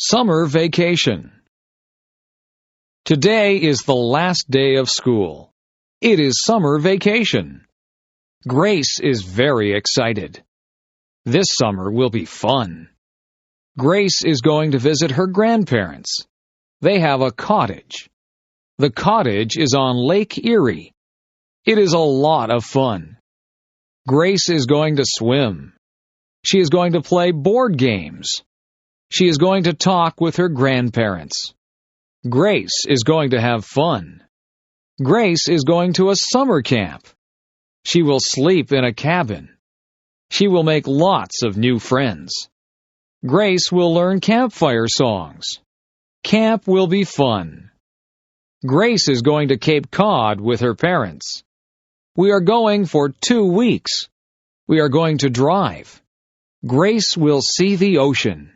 Summer vacation. Today is the last day of school. It is summer vacation. Grace is very excited. This summer will be fun. Grace is going to visit her grandparents. They have a cottage. The cottage is on Lake Erie. It is a lot of fun. Grace is going to swim. She is going to play board games. She is going to talk with her grandparents. Grace is going to have fun. Grace is going to a summer camp. She will sleep in a cabin. She will make lots of new friends. Grace will learn campfire songs. Camp will be fun. Grace is going to Cape Cod with her parents. We are going for 2 weeks. We are going to drive. Grace will see the ocean.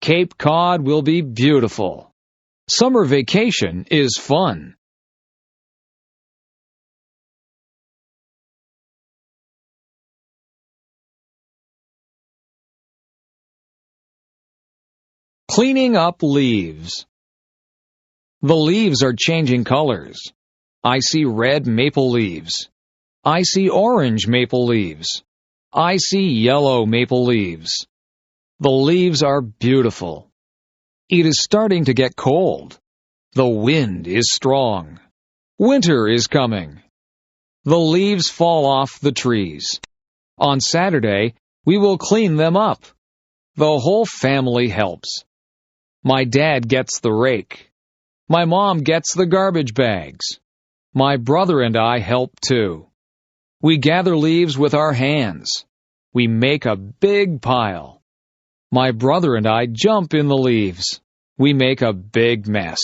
Cape Cod will be beautiful. Summer vacation is fun. Cleaning up leaves. The leaves are changing colors. I see red maple leaves. I see orange maple leaves. I see yellow maple leaves. The leaves are beautiful. It is starting to get cold. The wind is strong. Winter is coming. The leaves fall off the trees. On Saturday, we will clean them up. The whole family helps. My dad gets the rake. My mom gets the garbage bags. My brother and I help too. We gather leaves with our hands. We make a big pile. My brother and I jump in the leaves. We make a big mess.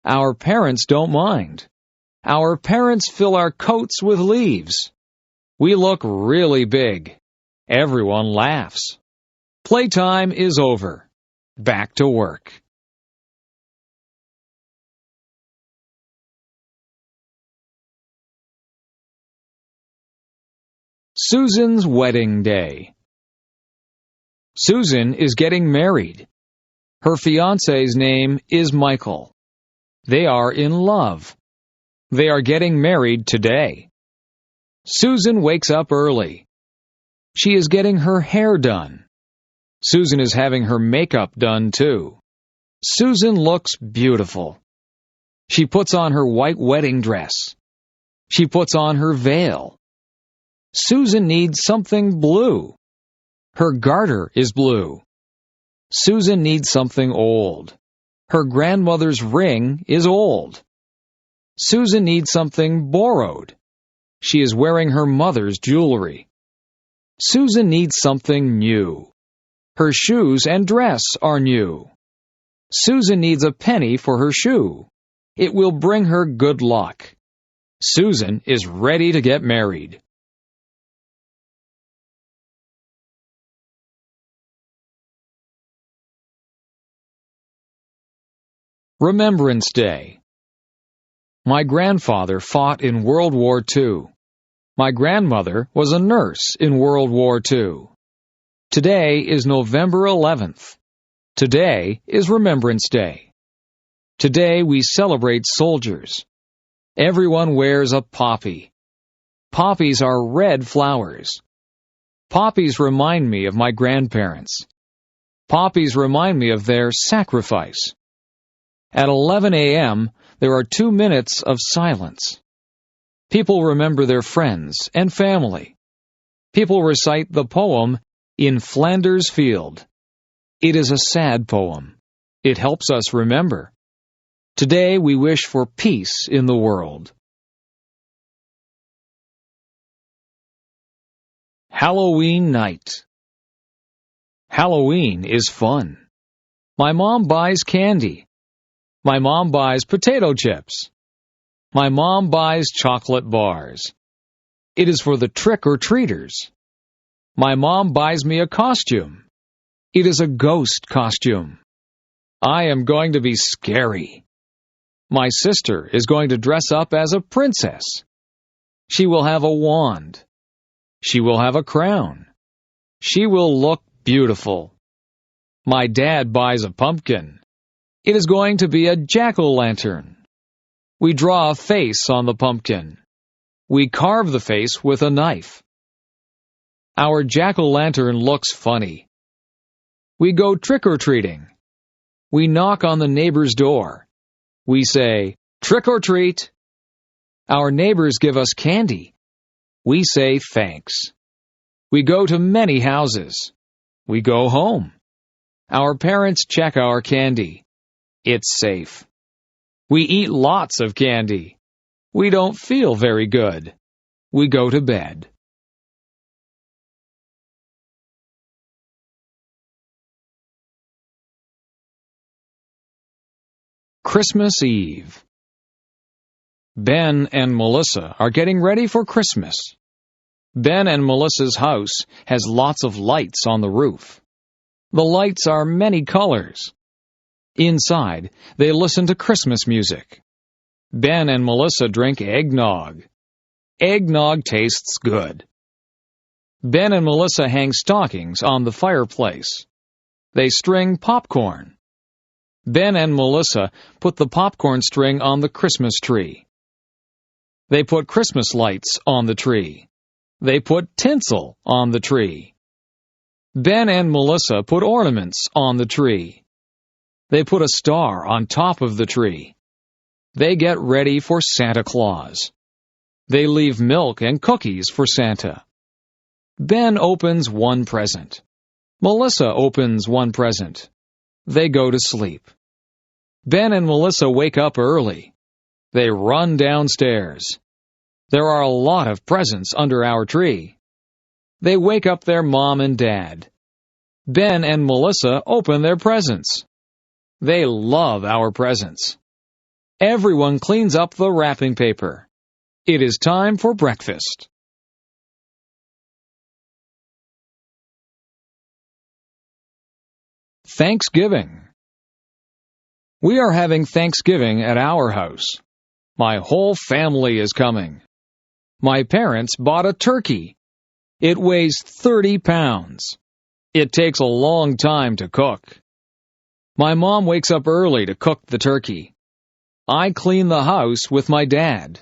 Our parents don't mind. Our parents fill our coats with leaves. We look really big. Everyone laughs. Playtime is over. Back to work. Susan's wedding day. Susan is getting married. Her fiancé's name is Michael. They are in love. They are getting married today. Susan wakes up early. She is getting her hair done. Susan is having her makeup done too. Susan looks beautiful. She puts on her white wedding dress. She puts on her veil. Susan needs something blue. Her garter is blue. Susan needs something old. Her grandmother's ring is old. Susan needs something borrowed. She is wearing her mother's jewelry. Susan needs something new. Her shoes and dress are new. Susan needs a penny for her shoe. It will bring her good luck. Susan is ready to get married. Remembrance Day. My grandfather fought in World War II. My grandmother was a nurse in World War II. Today is November 11th. Today is Remembrance Day. Today we celebrate soldiers. Everyone wears a poppy. Poppies are red flowers. Poppies remind me of my grandparents. Poppies remind me of their sacrifice. At 11 a.m., there are 2 minutes of silence. People remember their friends and family. People recite the poem, In Flanders Field. It is a sad poem. It helps us remember. Today we wish for peace in the world. Halloween night. Halloween is fun. My mom buys candy. My mom buys potato chips. My mom buys chocolate bars. It is for the trick-or-treaters. My mom buys me a costume. It is a ghost costume. I am going to be scary. My sister is going to dress up as a princess. She will have a wand. She will have a crown. She will look beautiful. My dad buys a pumpkin. It is going to be a jack-o'-lantern. We draw a face on the pumpkin. We carve the face with a knife. Our jack-o'-lantern looks funny. We go trick-or-treating. We knock on the neighbor's door. We say, "Trick or treat." Our neighbors give us candy. We say thanks. We go to many houses. We go home. Our parents check our candy. It's safe. We eat lots of candy. We don't feel very good. We go to bed. Christmas Eve. Ben and Melissa are getting ready for Christmas. Ben and Melissa's house has lots of lights on the roof. The lights are many colors. Inside, they listen to Christmas music. Ben and Melissa drink eggnog. Eggnog tastes good. Ben and Melissa hang stockings on the fireplace. They string popcorn. Ben and Melissa put the popcorn string on the Christmas tree. They put Christmas lights on the tree. They put tinsel on the tree. Ben and Melissa put ornaments on the tree. They put a star on top of the tree. They get ready for Santa Claus. They leave milk and cookies for Santa. Ben opens one present. Melissa opens one present. They go to sleep. Ben and Melissa wake up early. They run downstairs. There are a lot of presents under our tree. They wake up their mom and dad. Ben and Melissa open their presents. They love our presents. Everyone cleans up the wrapping paper. It is time for breakfast. Thanksgiving. We are having Thanksgiving at our house. My whole family is coming. My parents bought a turkey. It weighs 30 pounds. It takes a long time to cook. My mom wakes up early to cook the turkey. I clean the house with my dad.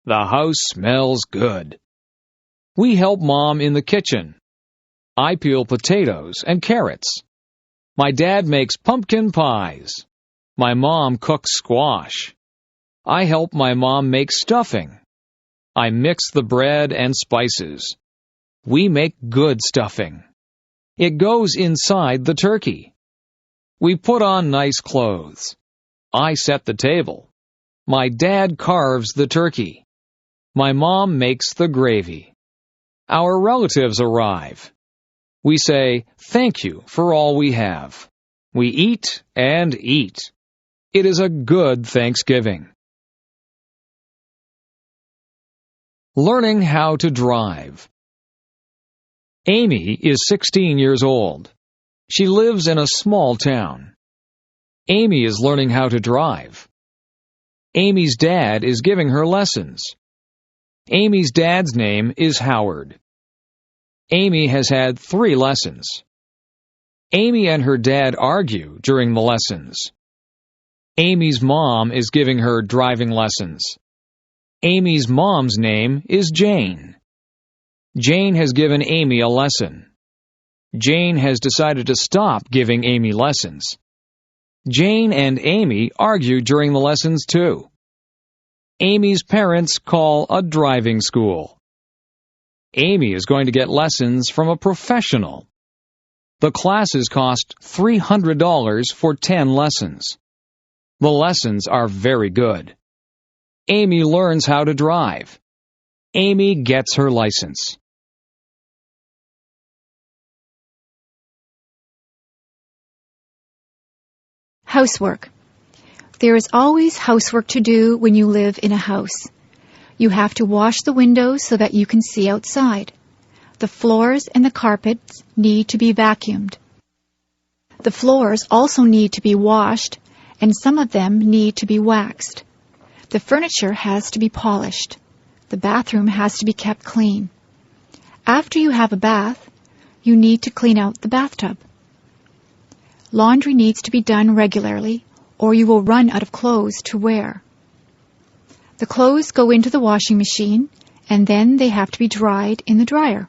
The house smells good. We help Mom in the kitchen. I peel potatoes and carrots. My dad makes pumpkin pies. My mom cooks squash. I help my mom make stuffing. I mix the bread and spices. We make good stuffing. It goes inside the turkey. We put on nice clothes. I set the table. My dad carves the turkey. My mom makes the gravy. Our relatives arrive. We say, "Thank you for all we have." We eat and eat. It is a good Thanksgiving. Learning how to drive. Amy is 16 years old. She lives in a small town. Amy is learning how to drive. Amy's dad is giving her lessons. Amy's dad's name is Howard. Amy has had 3 lessons. Amy and her dad argue during the lessons. Amy's mom is giving her driving lessons. Amy's mom's name is Jane. Jane has given Amy a lesson. Jane has decided to stop giving Amy lessons. Jane and Amy argue during the lessons too. Amy's parents call a driving school. Amy is going to get lessons from a professional. The classes cost $300 for 10 lessons. The lessons are very good. Amy learns how to drive. Amy gets her license. Housework. There is always housework to do when you live in a house. You have to wash the windows so that you can see outside. The floors and the carpets need to be vacuumed. The floors also need to be washed, and some of them need to be waxed. The furniture has to be polished. The bathroom has to be kept clean. After you have a bath, you need to clean out the bathtub. Laundry needs to be done regularly, or you will run out of clothes to wear. The clothes go into the washing machine, and then they have to be dried in the dryer.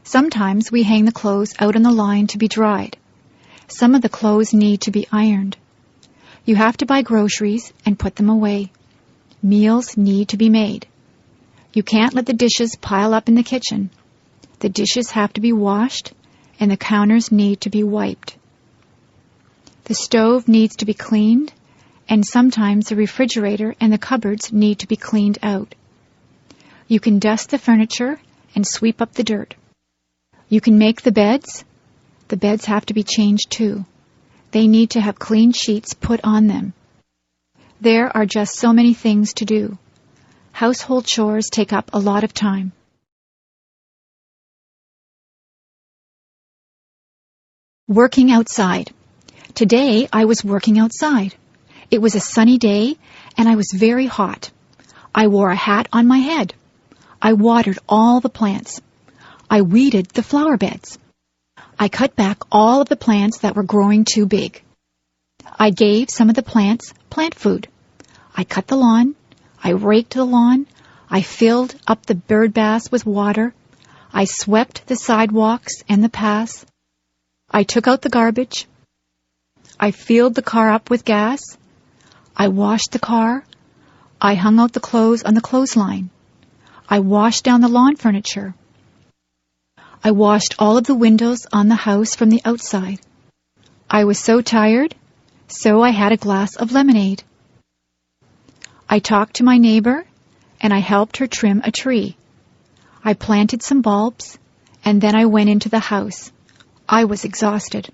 Sometimes we hang the clothes out on the line to be dried. Some of the clothes need to be ironed. You have to buy groceries and put them away. Meals need to be made. You can't let the dishes pile up in the kitchen. The dishes have to be washed, and the counters need to be wiped. The stove needs to be cleaned, and sometimes the refrigerator and the cupboards need to be cleaned out. You can dust the furniture and sweep up the dirt. You can make the beds. The beds have to be changed too. They need to have clean sheets put on them. There are just so many things to do. Household chores take up a lot of time. Working outside. Today I was working outside. It was a sunny day and I was very hot. I wore a hat on my head. I watered all the plants. I weeded the flower beds. I cut back all of the plants that were growing too big. I gave some of the plants plant food. I cut the lawn. I raked the lawn. I filled up the bird baths with water. I swept the sidewalks and the paths. I took out the garbage. I filled the car up with gas. I washed the car. I hung out the clothes on the clothesline. I washed down the lawn furniture. I washed all of the windows on the house from the outside. I was so tired, so I had a glass of lemonade. I talked to my neighbor, and I helped her trim a tree. I planted some bulbs, and then I went into the house. I was exhausted.